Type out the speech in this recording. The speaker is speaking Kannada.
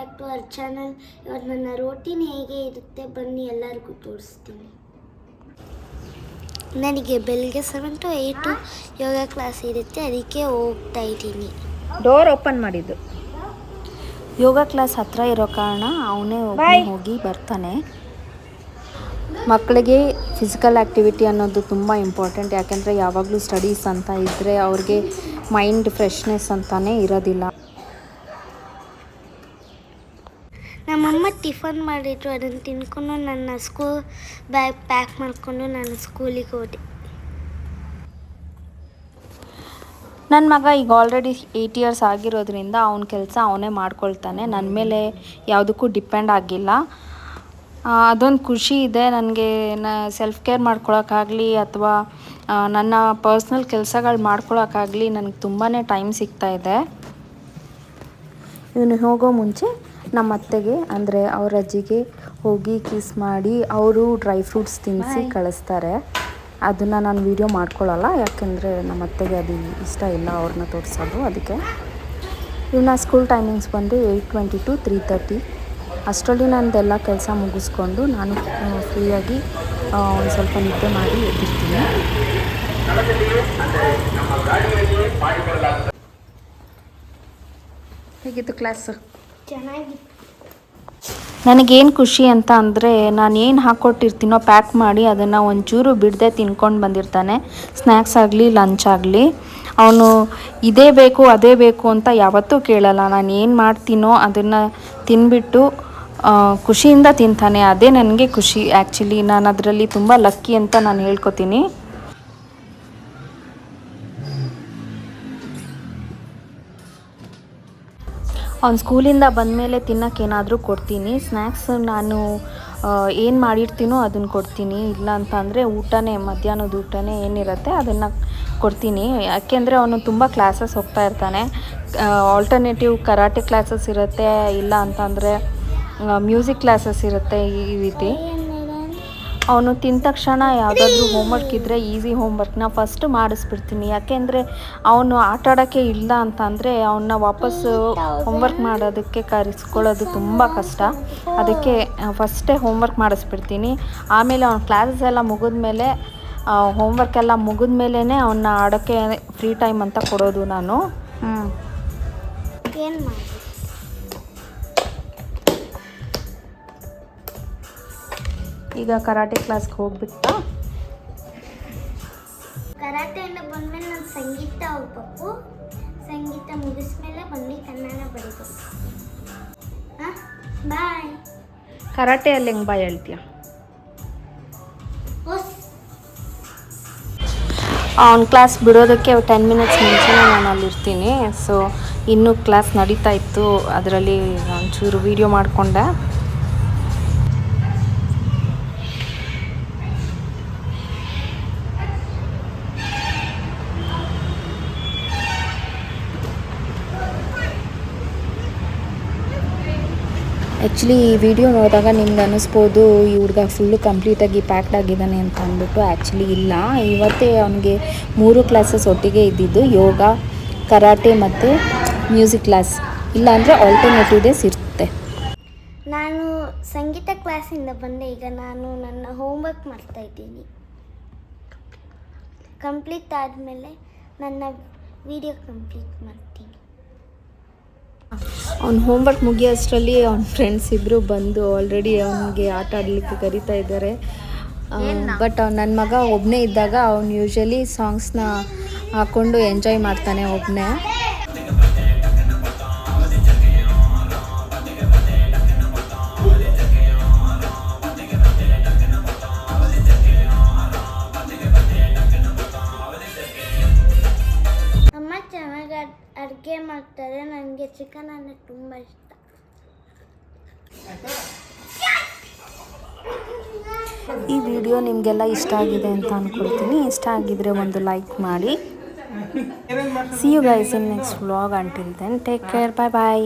Back to our channel. ಇವತ್ತು ನನ್ನ ರೋಟೀನ್ ಹೇಗೆ ಇರುತ್ತೆ ಬನ್ನಿ ಎಲ್ಲರಿಗೂ ತೋರಿಸ್ತೀನಿ. ನನಗೆ ಬೆಳಗ್ಗೆ 7 to 8 ಯೋಗ ಕ್ಲಾಸ್ ಇರುತ್ತೆ, ಅದಕ್ಕೆ ಹೋಗ್ತಾ ಇದ್ದೀನಿ. ಡೋರ್ ಓಪನ್ ಮಾಡಿದ್ದು. ಯೋಗ ಕ್ಲಾಸ್ ಹತ್ರ ಇರೋ ಕಾರಣ ಅವನೇ ಹೋಗಿ ಬರ್ತಾನೆ. ಮಕ್ಕಳಿಗೆ ಫಿಸಿಕಲ್ ಆ್ಯಕ್ಟಿವಿಟಿ ಅನ್ನೋದು ತುಂಬ ಇಂಪಾರ್ಟೆಂಟ್. ಯಾಕೆಂದರೆ ಯಾವಾಗಲೂ ಸ್ಟಡೀಸ್ ಅಂತ ಇದ್ದರೆ ಅವ್ರಿಗೆ ಮೈಂಡ್ ಫ್ರೆಶ್ನೆಸ್ ಅಂತಲೇ ಇರೋದಿಲ್ಲ. ನಮ್ಮಮ್ಮ ಟಿಫನ್ ಮಾಡಿದ್ರು, ಅದನ್ನು ತಿನ್ಕೊಂಡು ನನ್ನ ಸ್ಕೂಲ್ ಬ್ಯಾಗ್ ಪ್ಯಾಕ್ ಮಾಡಿಕೊಂಡು ನಾನು ಸ್ಕೂಲಿಗೆ ಹೋದೆ. ನನ್ನ ಮಗ ಈಗ ಆಲ್ರೆಡಿ 8 years ಆಗಿರೋದ್ರಿಂದ ಅವನ ಕೆಲಸ ಅವನೇ ಮಾಡ್ಕೊಳ್ತಾನೆ. ನನ್ನ ಮೇಲೆ ಯಾವುದಕ್ಕೂ ಡಿಪೆಂಡ್ ಆಗಿಲ್ಲ. ಅದೊಂದು ಖುಷಿ ಇದೆ ನನಗೆ. ಸೆಲ್ಫ್ ಕೇರ್ ಮಾಡ್ಕೊಳಕ್ಕಾಗಲಿ ಅಥವಾ ನನ್ನ ಪರ್ಸ್ನಲ್ ಕೆಲಸಗಳು ಮಾಡ್ಕೊಳಕ್ಕಾಗಲಿ ನನಗೆ ತುಂಬಾ ಟೈಮ್ ಸಿಗ್ತಾಯಿದೆ. ಇವನು ಹೋಗೋ ಮುಂಚೆ ನಮ್ಮ ಅತ್ತೆಗೆ ಅಂದರೆ ಅವ್ರ ಅಜ್ಜಿಗೆ ಹೋಗಿ ಕಿಸ್ ಮಾಡಿ ಅವರು ಡ್ರೈ ಫ್ರೂಟ್ಸ್ ತಿನ್ನಿಸಿ ಕಳಿಸ್ತಾರೆ. ಅದನ್ನು ನಾನು ವೀಡಿಯೋ ಮಾಡ್ಕೊಳ್ಳಲ್ಲ, ಯಾಕೆಂದರೆ ನಮ್ಮ ಅತ್ತೆಗೆ ಅದು ಇಷ್ಟ ಇಲ್ಲ ಅವ್ರನ್ನ ತೋರಿಸೋದು. ಅದಕ್ಕೆ ಇವನ ಸ್ಕೂಲ್ ಟೈಮಿಂಗ್ಸ್ ಬಂದು 8:20 to 3:30. ಅಷ್ಟರಲ್ಲಿ ನನ್ನದೆಲ್ಲ ಕೆಲಸ ಮುಗಿಸ್ಕೊಂಡು ನಾನು ಫ್ರೀಯಾಗಿ ಒಂದು ಸ್ವಲ್ಪ ನಿದ್ದೆ ಮಾಡಿ ಎದ್ದಿರ್ತೀನಿ. ಹೇಗಿತ್ತು ಕ್ಲಾಸ್? ಚೆನ್ನಾಗಿತ್ತು. ನನಗೇನು ಖುಷಿ ಅಂತ ಅಂದರೆ ನಾನು ಏನು ಹಾಕ್ಕೊಟ್ಟಿರ್ತೀನೋ ಪ್ಯಾಕ್ ಮಾಡಿ ಅದನ್ನು ಒಂಚೂರು ಬಿಡದೆ ತಿನ್ಕೊಂಡು ಬಂದಿರ್ತಾನೆ. ಸ್ನ್ಯಾಕ್ಸ್ ಆಗಲಿ ಲಂಚ್ ಆಗಲಿ ಅವನು ಇದೇ ಬೇಕು ಅದೇ ಬೇಕು ಅಂತ ಯಾವತ್ತೂ ಕೇಳಲ್ಲ. ನಾನು ಏನು ಮಾಡ್ತೀನೋ ಅದನ್ನು ತಿನ್ಬಿಟ್ಟು ಖುಷಿಯಿಂದ ತಿಂತಾನೆ. ಅದೇ ನನಗೆ ಖುಷಿ. ಆ್ಯಕ್ಚುಲಿ ನಾನು ಅದರಲ್ಲಿ ತುಂಬ ಲಕ್ಕಿ ಅಂತ ನಾನು ಹೇಳ್ಕೊತೀನಿ. ಅವ್ನು ಸ್ಕೂಲಿಂದ ಬಂದಮೇಲೆ ತಿನ್ನೋಕ್ಕೇನಾದರೂ ಕೊಡ್ತೀನಿ. ಸ್ನ್ಯಾಕ್ಸ್ ನಾನು ಏನು ಮಾಡಿರ್ತೀನೋ ಅದನ್ನು ಕೊಡ್ತೀನಿ. ಇಲ್ಲ ಅಂತ ಅಂದರೆ ಊಟನೇ, ಮಧ್ಯಾಹ್ನದ ಊಟನೇ ಏನಿರುತ್ತೆ ಅದನ್ನು ಕೊಡ್ತೀನಿ. ಯಾಕೆಂದರೆ ಅವನು ತುಂಬ ಕ್ಲಾಸಸ್ ಹೋಗ್ತಾ ಇರ್ತಾನೆ. ಆಲ್ಟರ್ನೇಟಿವ್ ಕರಾಟೆ ಕ್ಲಾಸಸ್ ಇರುತ್ತೆ, ಇಲ್ಲ ಅಂತಂದರೆ ಮ್ಯೂಸಿಕ್ ಕ್ಲಾಸಸ್ ಇರುತ್ತೆ. ಈ ರೀತಿ ಅವನು ತಿಂದ ತಕ್ಷಣ ಯಾವುದಾದ್ರೂ ಹೋಮ್ವರ್ಕ್ ಇದ್ದರೆ ಈಸಿ ಹೋಮ್ವರ್ಕ್ನ ಫಸ್ಟ್ ಮಾಡಿಸ್ಬಿಡ್ತೀನಿ. ಯಾಕೆಂದರೆ ಅವನು ಆಟ ಆಡೋಕ್ಕೆ ಇಲ್ಲ ಅಂತ ಅಂದರೆ ಅವನ್ನ ವಾಪಸ್ಸು ಹೋಮ್ವರ್ಕ್ ಮಾಡೋದಕ್ಕೆ ಕರೆಸ್ಕೊಳ್ಳೋದು ತುಂಬ ಕಷ್ಟ. ಅದಕ್ಕೆ ಫಸ್ಟೇ ಹೋಮ್ವರ್ಕ್ ಮಾಡಿಸ್ಬಿಡ್ತೀನಿ. ಆಮೇಲೆ ಅವ್ನ ಕ್ಲಾಸಸ್ ಎಲ್ಲ ಮುಗಿದ್ಮೇಲೆ ಹೋಮ್ವರ್ಕ್ ಎಲ್ಲ ಮುಗಿದ್ಮೇಲೇ ಅವನ್ನ ಆಡೋಕ್ಕೆ ಫ್ರೀ ಟೈಮ್ ಅಂತ ಕೊಡೋದು ನಾನು. ಏನು ಮಾಡಿ ಈಗ ಕರಾಟೆ ಕ್ಲಾಸ್ಗೆ ಹೋಗ್ಬಿಟ್ಟ. ಕರಾಟೆಯಿಂದ ಬಂದಮೇಲೆ ನಾನು ಸಂಗೀತ ಹೋಗ್ಬೇಕು. ಸಂಗೀತ ಮುಗಿಸ್ಮೇಲೆ ಬಂದು ಕನ್ನಡ ಬರೀಬೇಕು. ಬಾಯ್. ಕರಾಟೆಯಲ್ಲಿ ಹೆಂಗೆ ಬಾಯ್ ಹೇಳ್ತೀಯ? ಅವ್ನ ಕ್ಲಾಸ್ ಬಿಡೋದಕ್ಕೆ 10 minutes ಮುಂಚೆನೇ ನಾನು ಅಲ್ಲಿರ್ತೀನಿ. ಸೊ ಇನ್ನೂ ಕ್ಲಾಸ್ ನಡೀತಾ ಇತ್ತು, ಅದರಲ್ಲಿ ಒಂಚೂರು ವೀಡಿಯೋ ಮಾಡಿಕೊಂಡೆ. ಆ್ಯಕ್ಚುಲಿ ಈ ವಿಡಿಯೋ ನೋಡಿದಾಗ ನಿಮ್ಗೆ ಅನ್ನಿಸ್ಬೋದು ಈ ಹುಡುಗ ಫುಲ್ಲು ಕಂಪ್ಲೀಟಾಗಿ ಪ್ಯಾಕ್ಡ್ ಆಗಿದ್ದಾನೆ ಅಂತ ಅಂದ್ಬಿಟ್ಟು. ಆ್ಯಕ್ಚುಲಿ ಇಲ್ಲ. ಇವತ್ತೇ ಅವನಿಗೆ 3 ಕ್ಲಾಸಸ್ ಒಟ್ಟಿಗೆ ಇದ್ದಿದ್ದು, ಯೋಗ, ಕರಾಟೆ ಮತ್ತು ಮ್ಯೂಸಿಕ್ ಕ್ಲಾಸ್. ಇಲ್ಲಾಂದರೆ ಆಲ್ಟರ್ನೇಟಿವ್ ಡೇಸ್ ಇರುತ್ತೆ. ನಾನು ಸಂಗೀತ ಕ್ಲಾಸಿಂದ ಬಂದೆ. ಈಗ ನಾನು ನನ್ನ ಹೋಮ್ವರ್ಕ್ ಮಾಡ್ತಾಯಿದ್ದೀನಿ. ಕಂಪ್ಲೀಟ್ ಆದಮೇಲೆ ನನ್ನ ವಿಡಿಯೋ ಕಂಪ್ಲೀಟ್ ಮಾಡ್ತೀನಿ. ಅವ್ನ ಹೋಮ್ವರ್ಕ್ ಮುಗಿಯೋಷ್ಟರಲ್ಲಿ ಅವ್ನ ಫ್ರೆಂಡ್ಸ್ ಇಬ್ಬರು ಬಂದು ಆಲ್ರೆಡಿ ಅವನಿಗೆ ಆಟ ಆಡಲಿಕ್ಕೆ ಕರೀತಾ ಇದ್ದಾರೆ. ಬಟ್ ನನ್ನ ಮಗ ಒಬ್ಬನೇ ಇದ್ದಾಗ ಅವ್ನು ಯೂಶ್ವಲಿ ಸಾಂಗ್ಸ್ನ ಹಾಕ್ಕೊಂಡು ಎಂಜಾಯ್ ಮಾಡ್ತಾನೆ ಒಬ್ಬನೇ. ಅಮ್ಮ ಚೆನ್ನಾಗಿ ಅಡುಗೆ ಮಾಡ್ತಾರೆ. ನನಗೆ ಚಿಕನ್ ಅಂದರೆ ತುಂಬ ಇಷ್ಟ. ಈ ವಿಡಿಯೋ ನಿಮಗೆಲ್ಲ ಇಷ್ಟ ಆಗಿದೆ ಅಂತ ಅಂದ್ಕೊಳ್ತೀನಿ. ಇಷ್ಟ ಆಗಿದ್ರೆ ಒಂದು ಲೈಕ್ ಮಾಡಿ. See you guys in next vlog. Until then, take care. Bye bye.